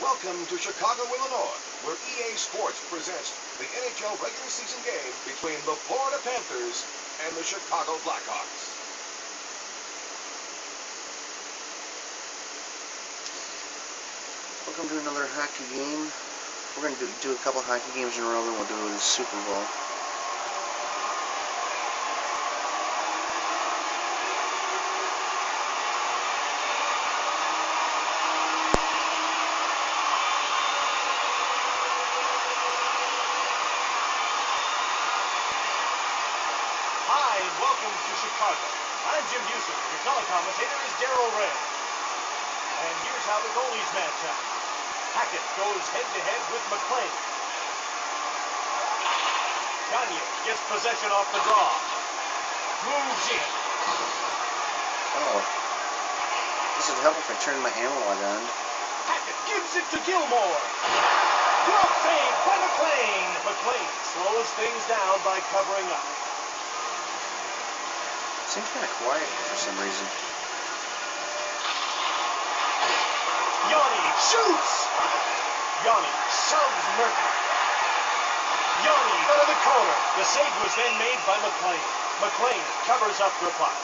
Welcome to Chicago, Illinois, where EA Sports presents the NHL regular season game between the Florida Panthers and the Chicago Blackhawks. Welcome to another hockey game. We're going to do a couple hockey games in a row, then we'll do the Super Bowl. Hi, and welcome to Chicago. I'm Jim Houston. Your color commentator is Darryl Ray. And here's how the goalies match up. Hackett goes head-to-head with McLean. Gagne gets possession off the draw. Moves in. Oh. This would help if I turned my analog on. Hackett gives it to Gilmore. Glove save by McLean. McLean slows things down by covering up. Seems kind of quiet for some reason. Yanni shoots! Yanni shoves Murphy. Yanni out of the corner. The save was then made by McLean. McLean covers up the puck.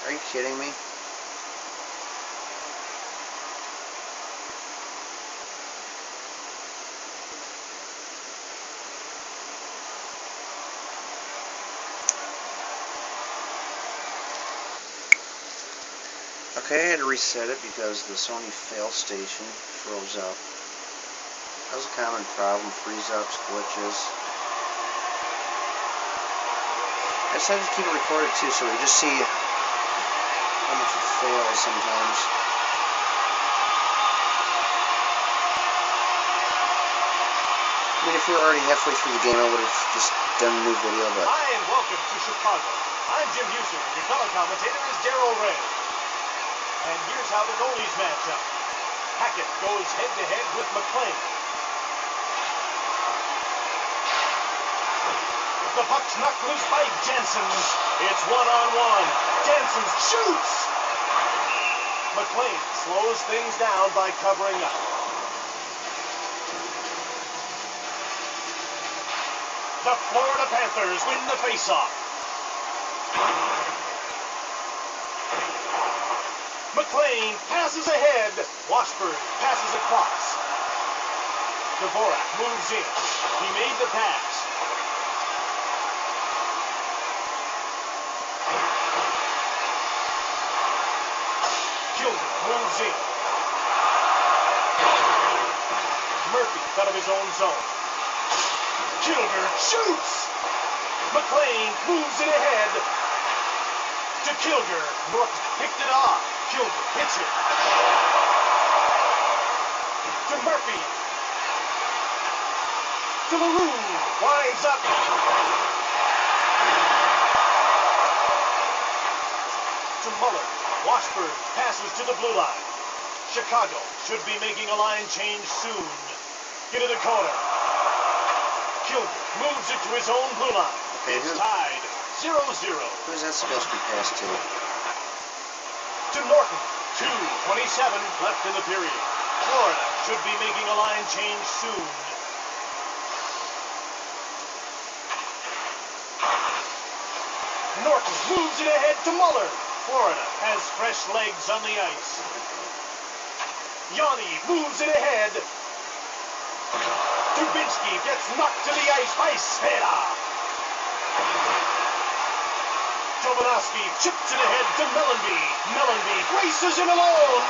Are you kidding me? Okay, I had to reset it because the Sony fail station froze up. That was a common problem, freeze-ups, glitches. I decided to keep it recorded too, so we just see how much it fails sometimes. I mean, if we were already halfway through the game, I would have just done a new video, but... Hi, and welcome to Chicago. I'm Jim Houston. Your color commentator is Darryl Ray. And here's how the goalies match up. Hackett goes head-to-head with McLean. The puck's knocked loose by Jensen. It's one-on-one. Jensen shoots! McLean slows things down by covering up. The Florida Panthers win the faceoff. McLean passes ahead. Washburn passes across. Dvorak moves in. He made the pass. Kilden moves in. Murphy out of his own zone. Kilder shoots! McLean moves it ahead to Kilder. Norton picked it off. Kilder hits it. To Murphy. To LaRue. Winds up. To Muller. Washburn passes to the blue line. Chicago should be making a line change soon. Into the corner. Kilder moves it to his own blue line. Okay, It's tied 0-0. Who's that supposed to be passed to? To Norton. 2:27 left in the period. Florida should be making a line change soon. Norton moves it ahead to Muller. Florida has fresh legs on the ice. Yanni moves it ahead. Dubinsky gets knocked to the ice by Sveda. Jovanovski chips it ahead to Mellanby. Mellanby races in alone.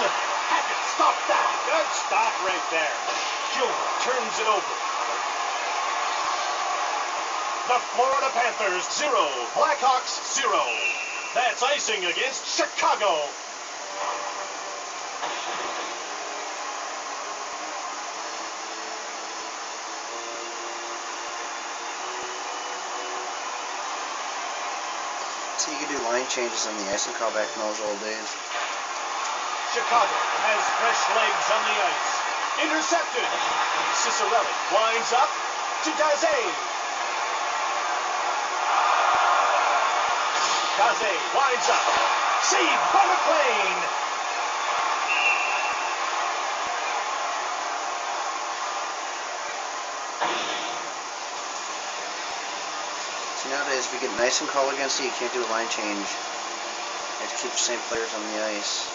Hackett stopped that. Good stop right there. Kilder turns it over. The Florida Panthers 0, Blackhawks 0. That's icing against Chicago. So you can do line changes on the ice and call back in those old days. Chicago has fresh legs on the ice. Intercepted. Cicerelli winds up to Daze. Daze winds up. Saved by McLean. See, nowadays, if you get nice and called against you, you can't do a line change. You have to keep the same players on the ice.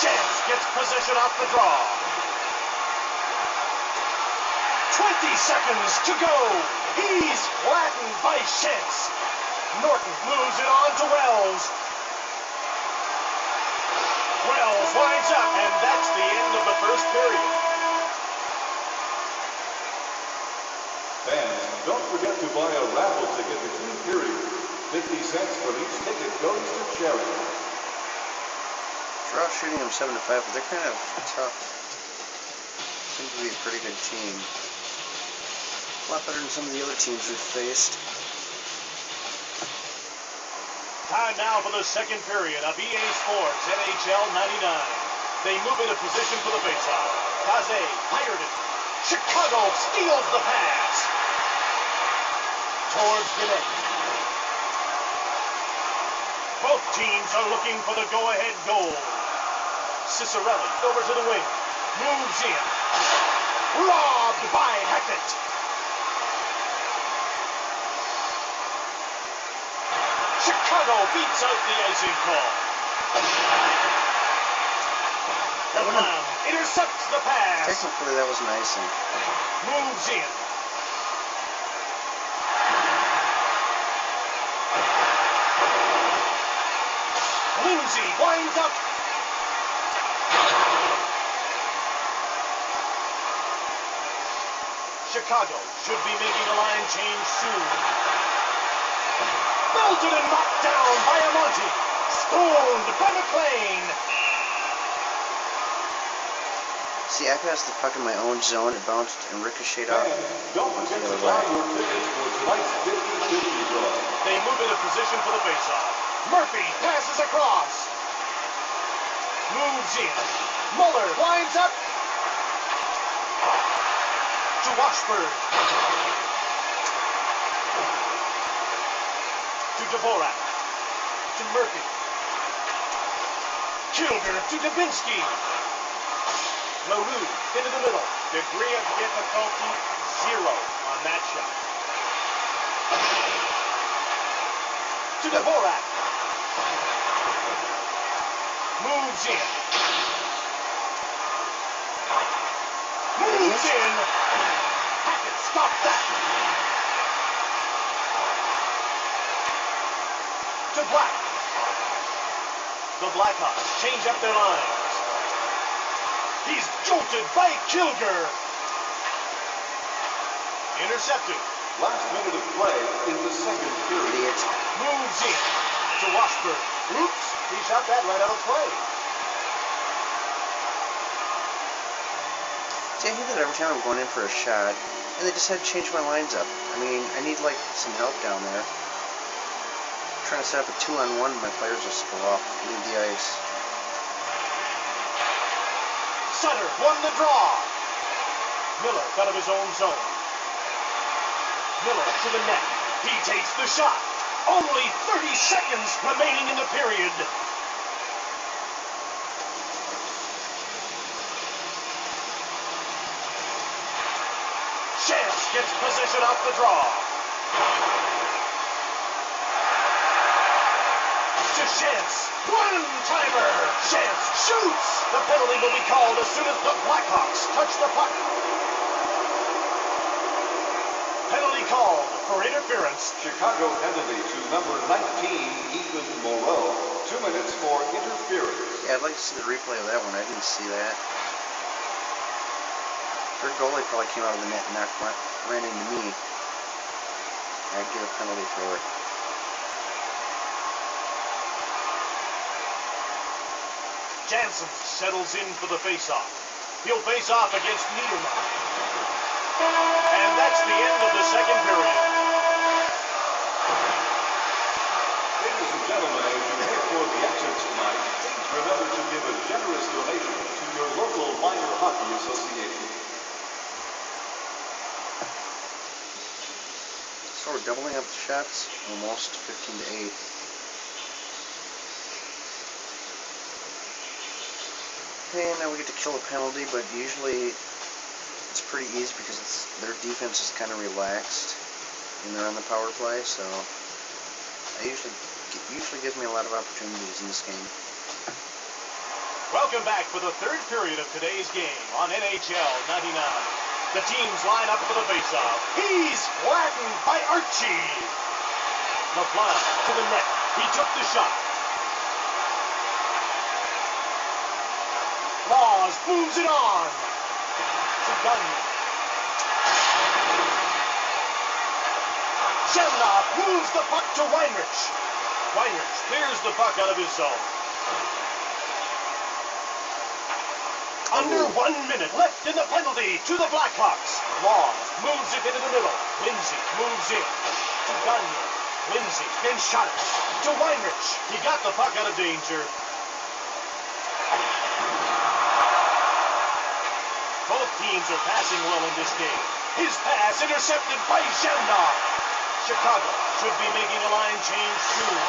Chance gets possession off the draw. 20 seconds to go. He's flattened by Chance. Norton moves it on to Wells. Wells winds up, and that's the end of the first period. Fans, don't forget to buy a raffle ticket between periods. 50 cents for each ticket goes to charity. Draw shooting them 7-5, but they're kind of tough. Seem to be a pretty good team. A lot better than some of the other teams we've faced. Time now for the second period of EA Sports NHL99. They move into position for the faceoff. Daze fired it. Chicago steals the pass. Towards the net. Both teams are looking for the go-ahead goal. Cicerelli over to the wing. Moves in. Robbed by Hackett. Chicago beats out the icing call. The Clown intercepts the pass. Technically, that was an icing. Moves in. Lindsay winds up. Chicago should be making a line change soon. Belted and knocked down by Amonte. Stoned by McLean. See, I passed the puck in my own zone. It bounced and ricocheted off. Don't forget to buy your tickets for tonight's 50-50 draw. They move into position for the faceoff. Murphy passes across. Moves in. Muller winds up. To Washburn. To Dvorak. To Murphy. Kilger to Dubinsky. LaRue into the middle. Degree of difficulty, 0 on that shot. To Dvorak. Moves in. Moves in. Hackett, stop that. To Black. The Blackhawks change up their lines. He's jolted by Kilger. Intercepted. Last minute of play in the second period. Moves in to Washburn. Oops, he shot that right out of play. See, I hate that every time I'm going in for a shot, and they decide to change my lines up. I mean, I need, like, some help down there. I'm trying to set up a 2-on-1, my players will spill off, leave the ice. Sutter won the draw. Miller out of his own zone. Miller to the net. He takes the shot. Only 30 seconds remaining in the period. Chance gets possession off the draw. To Chance. One-timer. Chance shoots. The penalty will be called as soon as the Blackhawks touch the puck. Penalty called for interference. Chicago penalty to number 19, Ethan Moreau. 2 minutes for interference. Yeah, I'd like to see the replay of that one. I didn't see that. Their goalie probably came out of the net and ran into me. I'd give a penalty for it. Jansen settles in for the faceoff. He'll face off against Niedermeyer. And that's the end of the second period. Ladies and gentlemen, as you head for the exits tonight, please remember to give a generous donation to your local minor hockey association. So we're doubling up the shots, almost 15 to 8. And now we get to kill a penalty, but usually it's pretty easy because their defense is kind of relaxed when they're on the power play, so it usually gives me a lot of opportunities in this game. Welcome back for the third period of today's game on NHL99. The teams line up for the faceoff. He's flattened by Archie. LeBlanc to the net. He took the shot. Laws moves it on. To Gunn. Shemnoff moves the puck to Weinrich. Weinrich clears the puck out of his zone. Under 1 minute left in the penalty to the Blackhawks. Laws moves it into the middle. Lindsay moves in to Gunn. Lindsay then shot it to Weinrich. He got the puck out of danger. Both teams are passing well in this game. His pass intercepted by Zemnov. Chicago should be making a line change soon.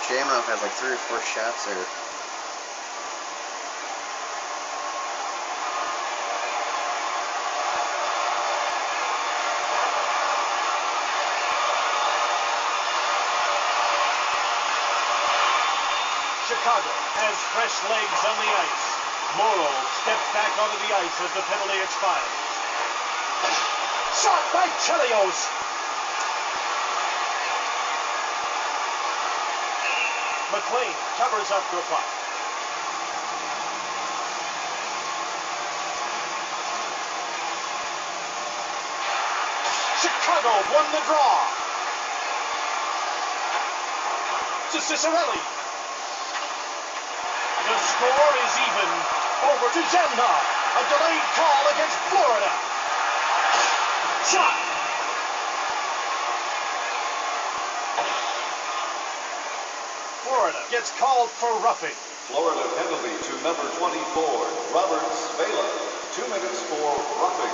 Jamov had like 3 or 4 shots there. Chicago has fresh legs on the ice. Morrow steps back onto the ice as the penalty expires. Shot by Chelios. McLean covers up the puck. Chicago won the draw. To Cicerelli. The score is even. Over to Zemnov. A delayed call against Florida. Shot. Florida gets called for roughing. Florida penalty to number 24, Robert Spela. 2 minutes for roughing.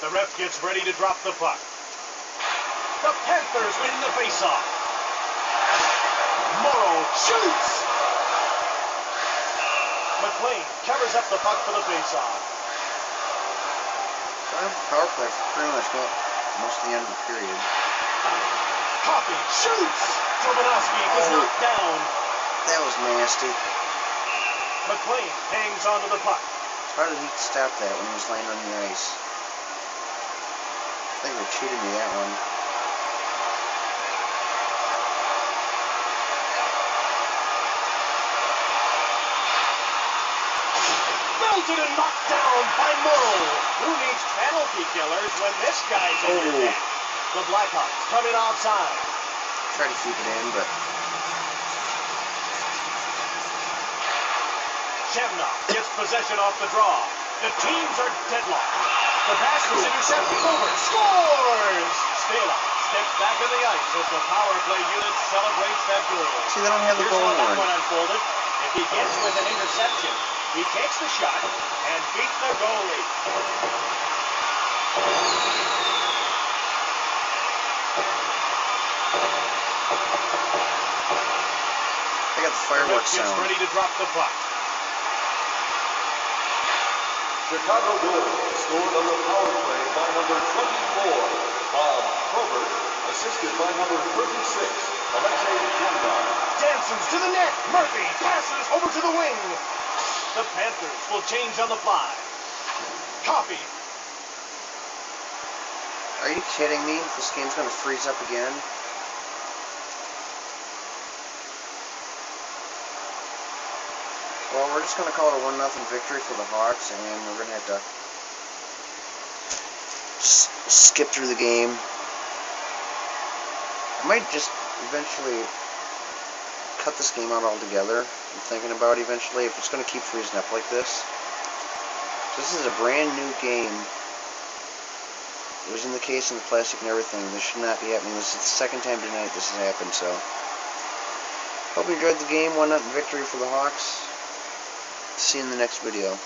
The ref gets ready to drop the puck. The Panthers win the faceoff. Morrow shoots! McLean covers up the puck for the faceoff. Power play for pretty much most of the end of the period. Coffey shoots! Trobanowski was knocked down. That was nasty. McLean hangs onto the puck. How did he stop that when he was laying on the ice? I think they cheated me that one. Belted and knocked down by Morrow. Who needs penalty killers when this guy's in the net? The Blackhawks come in offside. Try to keep it in, but Shemnoff gets possession off the draw. The teams are deadlocked. The pass was intercepted. Over. Scores! Spela steps back on the ice as the power play unit celebrates that goal. see, they don't have the Here's goal how that line. one unfolded. If he gets with an interception, he takes the shot and beats the goalie. They got the fireworks Gets sound. ready to drop the puck. Chicago goal scored on the power play by number 24, Bob Probert, assisted by number 36, Alexei Zemnov. Danson's to the net. Murphy passes over to the wing. The Panthers will change on the fly. Coffey. Are you kidding me? This game's gonna freeze up again. Well, we're just going to call it a 1-0 victory for the Hawks, and we're going to have to just skip through the game. I might just eventually cut this game out altogether. I'm thinking about eventually if it's going to keep freezing up like this. This is a brand new game. It was in the case and the plastic and everything. This should not be happening. This is the second time tonight this has happened, so. Hope you enjoyed the game. 1-0 victory for the Hawks. See you in the next video.